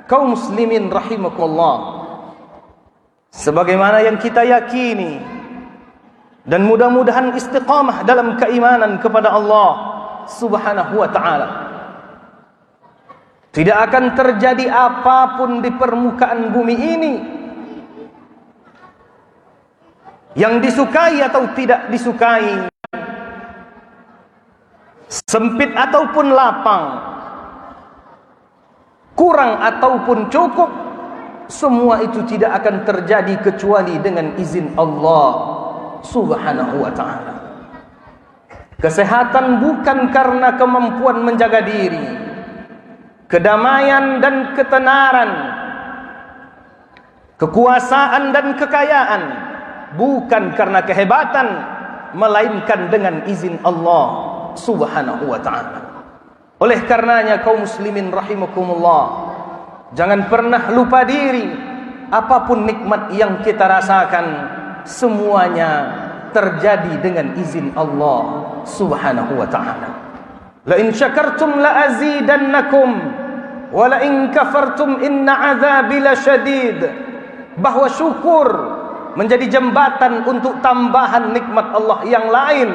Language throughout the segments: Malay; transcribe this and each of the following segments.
Kaum muslimin rahimakumullah, sebagaimana yang kita yakini dan mudah-mudahan istiqamah dalam keimanan kepada Allah Subhanahu wa ta'ala, tidak akan terjadi apapun di permukaan bumi ini yang disukai atau tidak disukai, sempit ataupun lapang, kurang ataupun cukup, semua itu tidak akan terjadi kecuali dengan izin Allah Subhanahu wa ta'ala. Kesehatan bukan karena kemampuan menjaga diri, kedamaian dan ketenaran, kekuasaan dan kekayaan bukan karena kehebatan, melainkan dengan izin Allah Subhanahu wa ta'ala. Oleh karenanya kaum muslimin rahimakumullah, jangan pernah lupa diri. Apapun nikmat yang kita rasakan, semuanya terjadi dengan izin Allah Subhanahu wa ta'ala. La in syakartum la azidannakum wa la in kafartum inna azabi lasyadid. Bahwa syukur menjadi jembatan untuk tambahan nikmat Allah yang lain,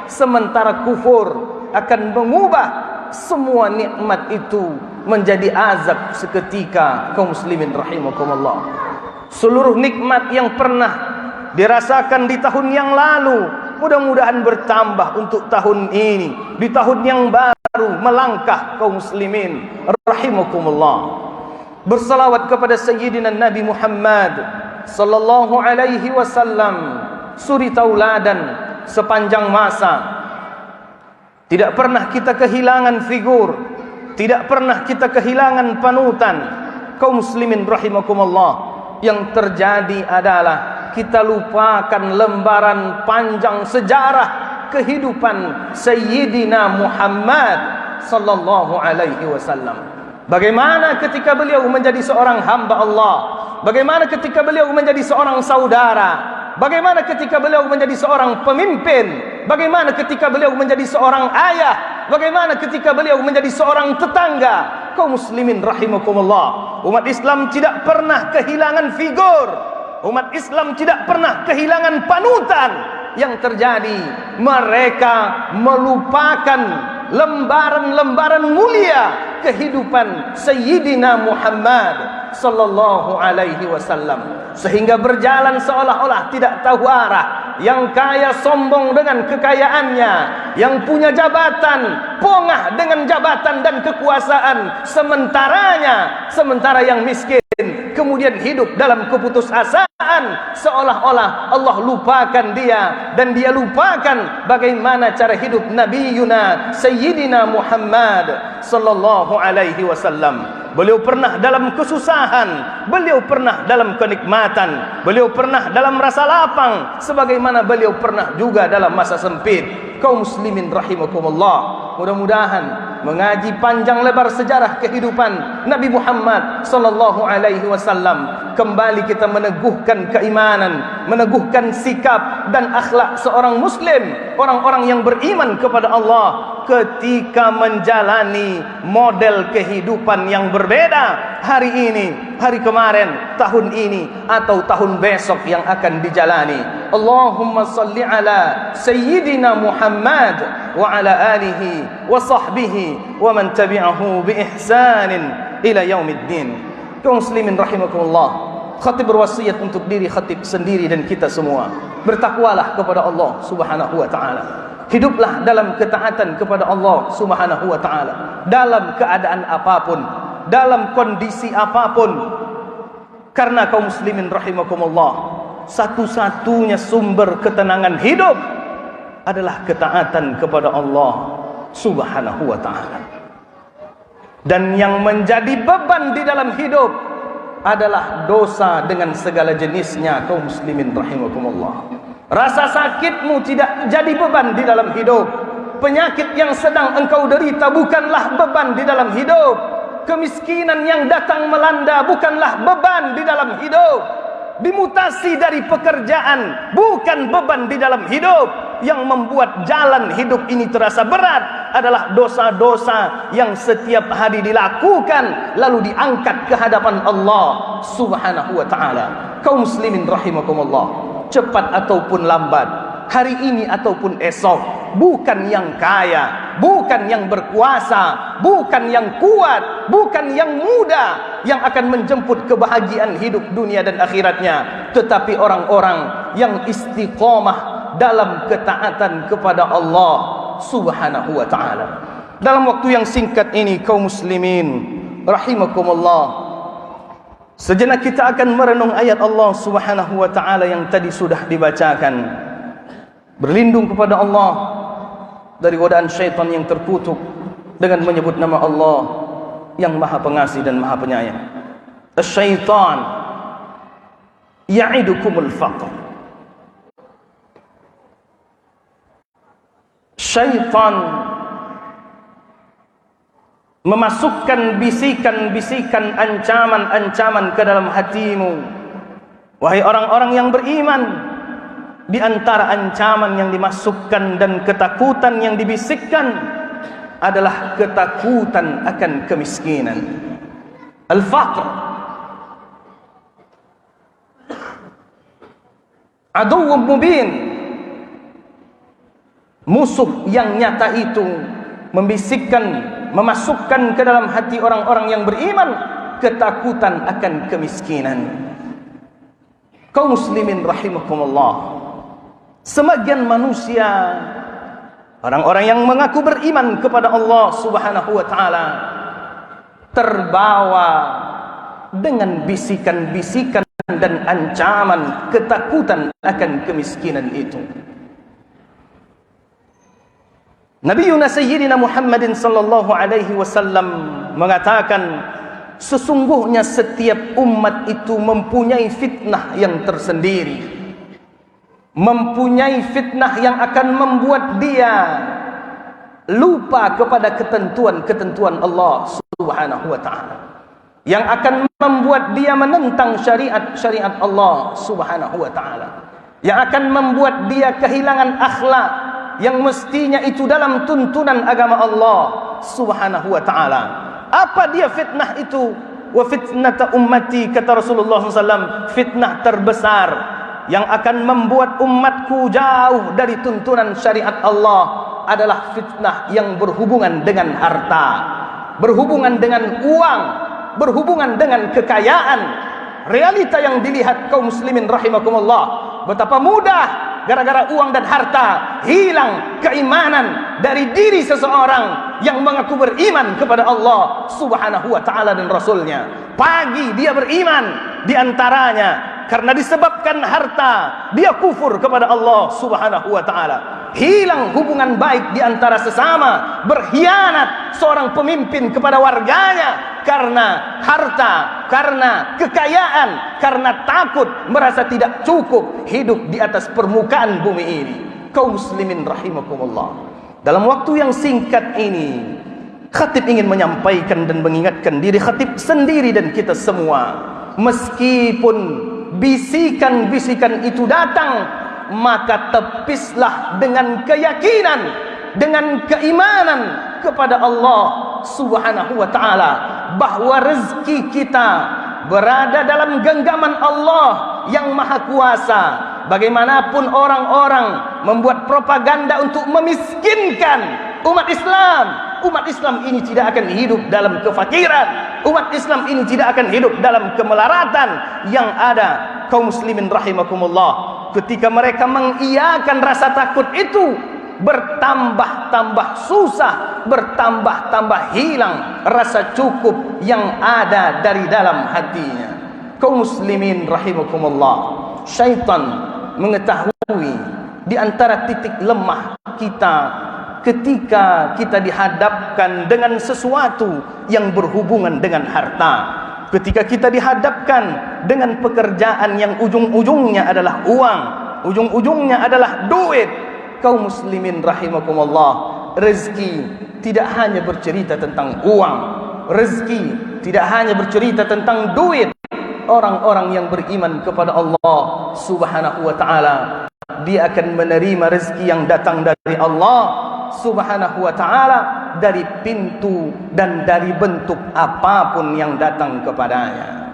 sementara kufur akan mengubah semua nikmat itu menjadi azab seketika. Kaum muslimin rahimakumullah, seluruh nikmat yang pernah dirasakan di tahun yang lalu mudah-mudahan bertambah untuk tahun ini, di tahun yang baru melangkah. Kaum muslimin rahimakumullah, bersalawat kepada Sayyidina Nabi Muhammad sallallahu alaihi wasallam, suri tauladan sepanjang masa. Tidak pernah kita kehilangan figur, tidak pernah kita kehilangan panutan. Kaum muslimin rahimakumullah, yang terjadi adalah kita lupakan lembaran panjang sejarah kehidupan Sayyidina Muhammad sallallahu alaihi wasallam. Bagaimana ketika beliau menjadi seorang hamba Allah, bagaimana ketika beliau menjadi seorang saudara, bagaimana ketika beliau menjadi seorang pemimpin, bagaimana ketika beliau menjadi seorang ayah, bagaimana ketika beliau menjadi seorang tetangga. Kaum muslimin rahimakumullah, umat Islam tidak pernah kehilangan figur, umat Islam tidak pernah kehilangan panutan. Yang terjadi, mereka melupakan lembaran-lembaran mulia kehidupan Sayyidina Muhammad sallallahu alaihi wasallam, sehingga berjalan seolah-olah tidak tahu arah. Yang kaya sombong dengan kekayaannya, yang punya jabatan pongah dengan jabatan dan kekuasaan sementara yang miskin kemudian hidup dalam keputusasaan, seolah-olah Allah lupakan dia dan dia lupakan bagaimana cara hidup Nabi Yuna Sayyidina Muhammad sallallahu alaihi wasallam. Beliau pernah dalam kesusahan, beliau pernah dalam kenikmatan, beliau pernah dalam rasa lapang, sebagaimana beliau pernah juga dalam masa sempit. Kaum muslimin rahimakumullah, mudah-mudahan mengaji panjang lebar sejarah kehidupan Nabi Muhammad sallallahu alaihi wasallam, kembali kita meneguhkan keimanan, meneguhkan sikap dan akhlak seorang muslim, orang-orang yang beriman kepada Allah ketika menjalani model kehidupan yang berbeda hari ini, hari kemarin, tahun ini atau tahun besok yang akan dijalani. Allahumma salli ala Sayyidina Muhammad wa ala alihi wa sahbihi wa man tabi'ahu bi ihsanin ila yaumiddin. Kaum muslimin rahimakumullah, khatib berwasiat untuk diri khatib sendiri dan kita semua, bertakwalah kepada Allah Subhanahu wa ta'ala. Hiduplah dalam ketaatan kepada Allah Subhanahu wa ta'ala dalam keadaan apapun, dalam kondisi apapun. Karena kaum muslimin rahimakumullah, satu-satunya sumber ketenangan hidup adalah ketaatan kepada Allah Subhanahu wa ta'ala. Dan yang menjadi beban di dalam hidup adalah dosa dengan segala jenisnya. Kaum muslimin rahimakumullah, rasa sakitmu tidak jadi beban di dalam hidup. Penyakit yang sedang engkau derita bukanlah beban di dalam hidup. Kemiskinan yang datang melanda bukanlah beban di dalam hidup. Dimutasi dari pekerjaan bukan beban di dalam hidup. yang membuat jalan hidup ini terasa berat adalah dosa-dosa yang setiap hari dilakukan lalu diangkat ke hadapan Allah Subhanahu wa taala. Kaum muslimin rahimakumullah, cepat ataupun lambat, hari ini ataupun esok, bukan yang kaya, bukan yang berkuasa, bukan yang kuat, bukan yang muda yang akan menjemput kebahagiaan hidup dunia dan akhiratnya, tetapi orang-orang yang istiqomah dalam ketaatan kepada Allah Subhanahu wa taala. Dalam waktu yang singkat ini kaum muslimin rahimakumullah, sejenak kita akan merenung ayat Allah Subhanahu wa taala yang tadi sudah dibacakan. Berlindung kepada Allah dari godaan syaitan yang terkutuk dengan menyebut nama Allah yang Maha Pengasih dan Maha Penyayang. Asy-syaitan ya'idukumul faqr. Syaitan memasukkan bisikan-bisikan, ancaman-ancaman ke dalam hatimu. Wahai orang-orang yang beriman, di antara ancaman yang dimasukkan dan ketakutan yang dibisikkan adalah ketakutan akan kemiskinan. Al-faqr aduwwun mubin, musuh yang nyata itu membisikkan, memasukkan ke dalam hati orang-orang yang beriman ketakutan akan kemiskinan. Kaum muslimin rahimakumullah, sebagian manusia, orang-orang yang mengaku beriman kepada Allah Subhanahu wa taala, terbawa dengan bisikan-bisikan dan ancaman ketakutan akan kemiskinan itu. Nabi Sayyidina Muhammadin sallallahu alaihi wasallam mengatakan, sesungguhnya setiap umat itu mempunyai fitnah yang tersendiri, mempunyai fitnah yang akan membuat dia lupa kepada ketentuan-ketentuan Allah Subhanahu wa taala, yang akan membuat dia menentang syariat-syariat Allah Subhanahu wa taala, yang akan membuat dia kehilangan akhlak yang mestinya itu dalam tuntunan agama Allah Subhanahu wa taala. Apa dia fitnah itu? Wa fitnata ummati, kata Rasulullah SAW, fitnah terbesar yang akan membuat umatku jauh dari tuntunan syariat Allah adalah fitnah yang berhubungan dengan harta, berhubungan dengan uang, berhubungan dengan kekayaan. Realita yang dilihat kaum muslimin rahimakumullah, betapa mudah gara-gara uang dan harta hilang keimanan dari diri seseorang yang mengaku beriman kepada Allah Subhanahu wa taala dan Rasulnya. Pagi dia beriman, diantaranya karena disebabkan harta dia kufur kepada Allah Subhanahu wa taala. Hilang hubungan baik di antara sesama, berkhianat seorang pemimpin kepada warganya karena harta, karena kekayaan, karena takut merasa tidak cukup hidup di atas permukaan bumi ini. Kaum muslimin rahimakumullah, dalam waktu yang singkat ini khatib ingin menyampaikan dan mengingatkan diri khatib sendiri dan kita semua, meskipun bisikan-bisikan itu datang, maka tepislah dengan keyakinan, dengan keimanan kepada Allah Subhanahu wa taala, bahwa rezeki kita berada dalam genggaman Allah yang Maha Kuasa. Bagaimanapun orang-orang membuat propaganda untuk memiskinkan umat Islam ini tidak akan hidup dalam kefakiran. Umat Islam ini tidak akan hidup dalam kemelaratan. Yang ada kaum muslimin rahimakumullah, ketika mereka mengiyakan rasa takut itu, bertambah-tambah susah, bertambah-tambah hilang rasa cukup yang ada dari dalam hatinya. Kaum muslimin rahimakumullah, syaitan mengetahui di antara titik lemah kita ketika kita dihadapkan dengan sesuatu yang berhubungan dengan harta, ketika kita dihadapkan dengan pekerjaan yang ujung-ujungnya adalah uang, ujung-ujungnya adalah duit. Kaum muslimin rahimakumullah, rezeki tidak hanya bercerita tentang uang, rezeki tidak hanya bercerita tentang duit. Orang-orang yang beriman kepada Allah Subhanahu wa taala dia akan menerima rezeki yang datang dari Allah Subhanahu wa ta'ala, dari pintu dan dari bentuk apapun yang datang kepadanya.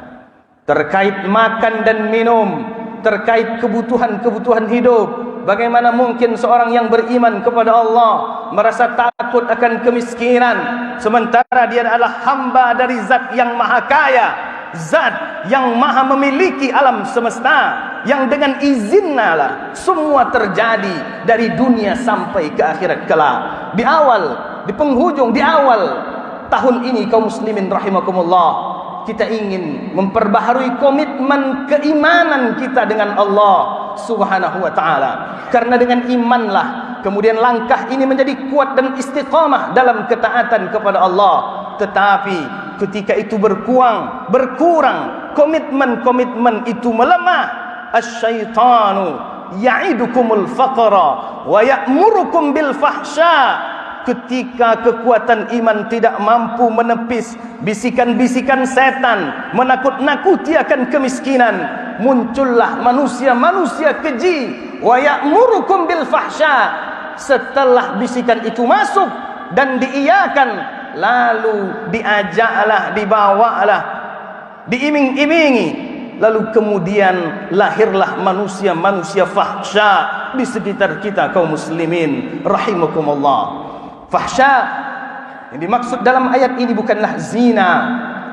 Terkait makan dan minum, terkait kebutuhan-kebutuhan hidup, bagaimana mungkin seorang yang beriman kepada Allah merasa takut akan kemiskinan, sementara dia adalah hamba dari zat yang maha kaya, zat yang maha memiliki alam semesta, yang dengan izinnya lah semua terjadi dari dunia sampai ke akhirat kelak. Di awal, di penghujung, di awal tahun ini kaum muslimin rahimakumullah, kita ingin memperbaharui komitmen keimanan kita dengan Allah Subhanahu wa ta'ala. Karena dengan imanlah kemudian langkah ini menjadi kuat dan istiqamah dalam ketaatan kepada Allah. Tetapi ketika itu berkurang, komitmen itu melemah, asyaitanu ya'idukumul faqra wa ya'murukum bil fahsya. Ketika kekuatan iman tidak mampu menepis bisikan-bisikan setan menakut-nakuti akan kemiskinan, muncullah manusia-manusia keji, wa ya'murukum bil fahsya. Setelah bisikan itu masuk dan diiyakan, lalu diajaklah, dibawalah, diiming-imingi, lalu kemudian lahirlah manusia-manusia fahsya di sekitar kita kaum muslimin rahimakumullah. Fahsya yang dimaksud dalam ayat ini bukanlah zina,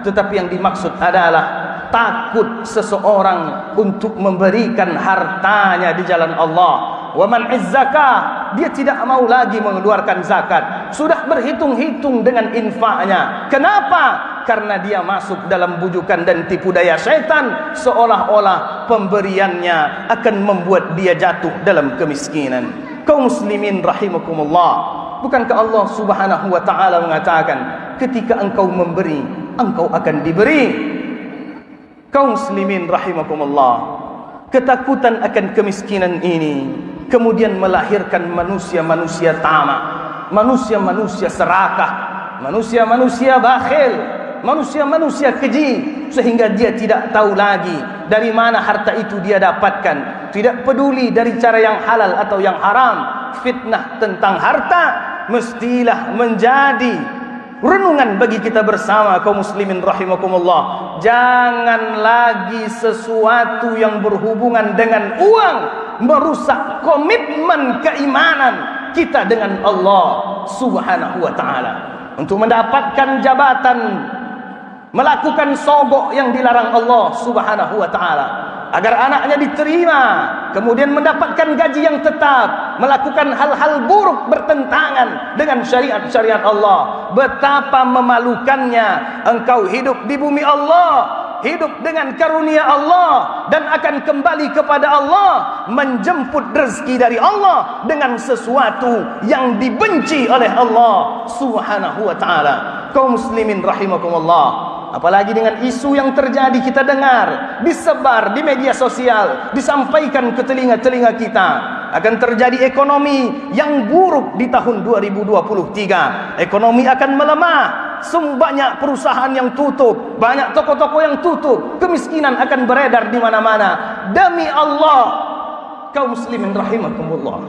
tetapi yang dimaksud adalah takut seseorang untuk memberikan hartanya di jalan Allah. Wa man'iz zakah, dia tidak mau lagi mengeluarkan zakat, sudah berhitung-hitung dengan infaknya. Kenapa? Karena dia masuk dalam bujukan dan tipu daya syaitan, seolah-olah pemberiannya akan membuat dia jatuh dalam kemiskinan. Kaum muslimin rahimakumullah, bukankah Allah Subhanahu wa ta'ala mengatakan, ketika engkau memberi, engkau akan diberi? Kaum muslimin rahimakumullah, ketakutan akan kemiskinan ini kemudian melahirkan manusia-manusia tamak, manusia-manusia serakah, manusia-manusia bakhil, manusia-manusia keji, sehingga dia tidak tahu lagi dari mana harta itu dia dapatkan, tidak peduli dari cara yang halal atau yang haram. Fitnah tentang harta mestilah menjadi renungan bagi kita bersama kaum muslimin rahimakumullah. Jangan lagi sesuatu yang berhubungan dengan uang merusak komitmen keimanan kita dengan Allah Subhanahu wa ta'ala. Untuk mendapatkan jabatan, melakukan sogok yang dilarang Allah Subhanahu wa ta'ala, agar anaknya diterima, kemudian mendapatkan gaji yang tetap, melakukan hal-hal buruk bertentangan dengan syariat-syariat Allah. Betapa memalukannya engkau hidup di bumi Allah, hidup dengan karunia Allah, dan akan kembali kepada Allah, menjemput rezeki dari Allah dengan sesuatu yang dibenci oleh Allah Subhanahu wa ta'ala. Kaum muslimin rahimakumullah, apalagi dengan isu yang terjadi, kita dengar, disebar di media sosial, disampaikan ke telinga-telinga kita, akan terjadi ekonomi yang buruk di tahun 2023. Ekonomi akan melemah, banyak perusahaan yang tutup, banyak toko-toko yang tutup, kemiskinan akan beredar di mana-mana. Demi Allah, kaum muslimin rahimakumullah,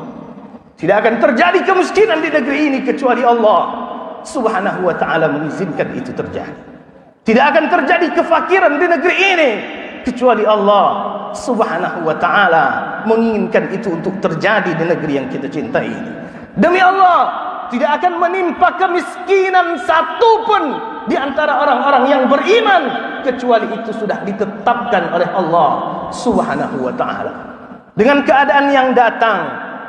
tidak akan terjadi kemiskinan di negeri ini kecuali Allah Subhanahu wa ta'ala mengizinkan itu terjadi. Tidak akan terjadi kefakiran di negeri ini kecuali Allah Subhanahu wa ta'ala menginginkan itu untuk terjadi di negeri yang kita cintai ini. Demi Allah, tidak akan menimpa kemiskinan satupun di antara orang-orang yang beriman kecuali itu sudah ditetapkan oleh Allah Subhanahu wa ta'ala. Dengan keadaan yang datang,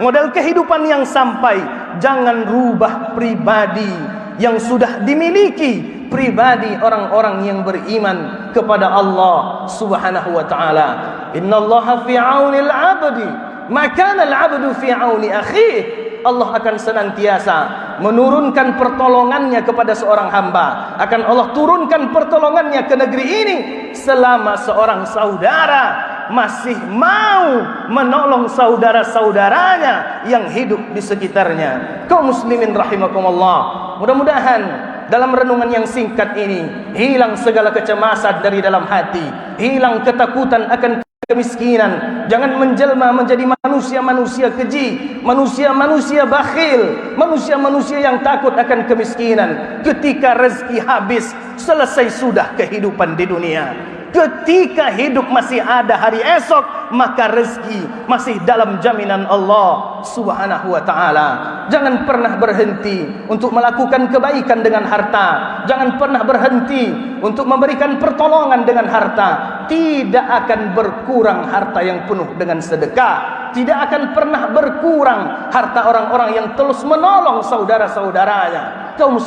model kehidupan yang sampai, jangan rubah pribadi yang sudah dimiliki, pribadi orang-orang yang beriman kepada Allah Subhanahu wa ta'ala. Innallaha fi 'aunil 'abdi ma kana al-'abdu fi 'auni akhihi. Allah akan senantiasa menurunkan pertolongannya kepada seorang hamba, akan Allah turunkan pertolongannya ke negeri ini selama seorang saudara masih mau menolong saudara-saudaranya yang hidup di sekitarnya. Kaum muslimin rahimakumullah, mudah-mudahan dalam renungan yang singkat ini hilang segala kecemasan dari dalam hati, hilang ketakutan akan kemiskinan. Jangan menjelma menjadi manusia-manusia keji, manusia-manusia bakhil, manusia-manusia yang takut akan kemiskinan. Ketika rezeki habis, selesai sudah kehidupan di dunia. Ketika hidup masih ada hari esok, maka rezeki masih dalam jaminan Allah Subhanahu wa ta'ala. Jangan pernah berhenti untuk melakukan kebaikan dengan harta. Jangan pernah berhenti untuk memberikan pertolongan dengan harta. Tidak akan berkurang harta yang penuh dengan sedekah. Tidak akan pernah berkurang harta orang-orang yang terus menolong saudara-saudaranya. Kaum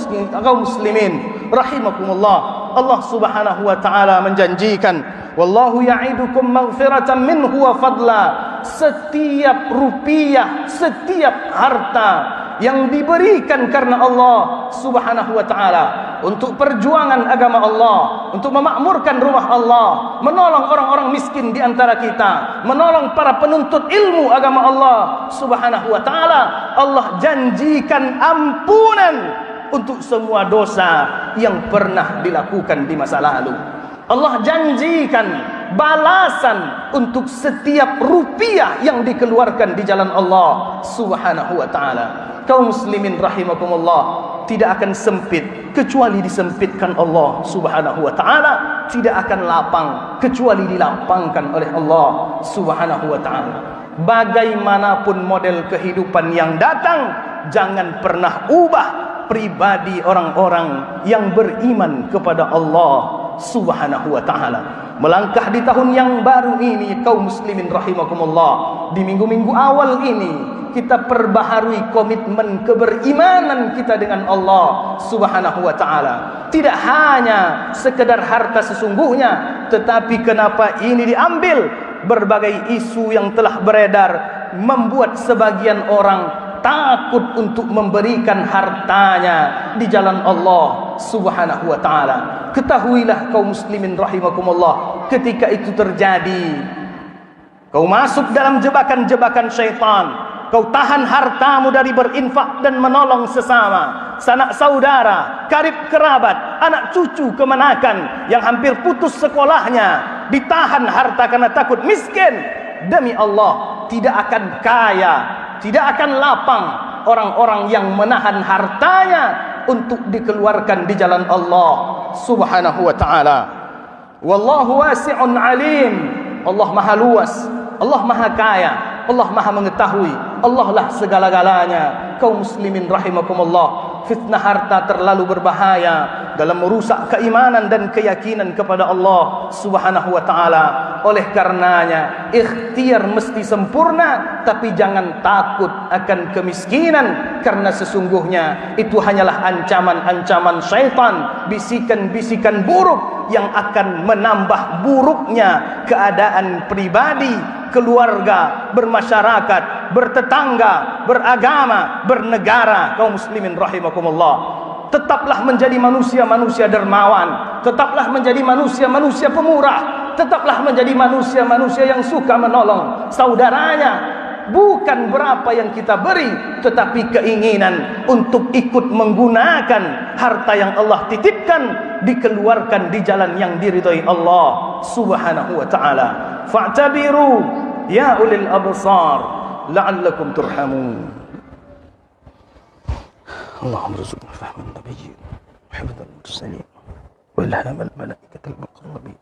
muslimin rahimakumullah. Allah Subhanahu wa ta'ala menjanjikan, wallahu ya'idukum maghfiratan minhu wa fadla. Setiap rupiah, setiap harta yang diberikan karena Allah Subhanahu wa ta'ala untuk perjuangan agama Allah, untuk memakmurkan rumah Allah, menolong orang-orang miskin di antara kita, menolong para penuntut ilmu agama Allah Subhanahu wa ta'ala, Allah janjikan ampunan untuk semua dosa yang pernah dilakukan di masa lalu. Allah janjikan balasan untuk setiap rupiah yang dikeluarkan di jalan Allah Subhanahu wa ta'ala. Kaum muslimin rahimakumullah, tidak akan sempit kecuali disempitkan Allah Subhanahu wa ta'ala. Tidak akan lapang kecuali dilapangkan oleh Allah Subhanahu wa ta'ala. Bagaimanapun model kehidupan yang datang, jangan pernah ubah pribadi orang-orang yang beriman kepada Allah Subhanahu wa ta'ala. Melangkah di tahun yang baru ini, kaum muslimin rahimakumullah, di minggu-minggu awal ini kita perbaharui komitmen keberimanan kita dengan Allah Subhanahu wa ta'ala. Tidak hanya sekedar harta sesungguhnya, tetapi kenapa ini diambil? Berbagai isu yang telah beredar membuat sebagian orang takut untuk memberikan hartanya di jalan Allah Subhanahu wa ta'ala. Ketahuilah kaum muslimin rahimakumullah, ketika itu terjadi, kau masuk dalam jebakan-jebakan syaitan. Kau tahan hartamu dari berinfak dan menolong sesama, sanak saudara, karib kerabat, anak cucu kemenakan yang hampir putus sekolahnya, ditahan harta karena takut miskin. Demi Allah, tidak akan kaya, tidak akan lapang orang-orang yang menahan hartanya untuk dikeluarkan di jalan Allah Subhanahu wa ta'ala. Wallahu wasi'un alim. Allah maha luas, Allah maha kaya, Allah maha mengetahui, Allah lah segala-galanya. Kaum muslimin rahimakumullah, fitnah harta terlalu berbahaya dalam merusak keimanan dan keyakinan kepada Allah Subhanahu wa ta'ala. Oleh karenanya, ikhtiar mesti sempurna, tapi jangan takut akan kemiskinan, karena sesungguhnya itu hanyalah ancaman-ancaman syaitan, bisikan-bisikan buruk yang akan menambah buruknya keadaan pribadi, keluarga, bermasyarakat, bertetangga, beragama, bernegara. Kaum muslimin rahimakumullah, tetaplah menjadi manusia-manusia dermawan, tetaplah menjadi manusia-manusia pemurah, tetaplah menjadi manusia-manusia yang suka menolong saudaranya. Bukan berapa yang kita beri, tetapi keinginan untuk ikut menggunakan harta yang Allah titipkan, dikeluarkan di jalan yang diridhai Allah Subhanahu wa ta'ala. Fa'tabiru ya ulil absar la'allakum turhamun. Allahumma rzuqna fahman nabiyyin wa hifdzal mursalin wa ilhamal malaikatil muqarrabin.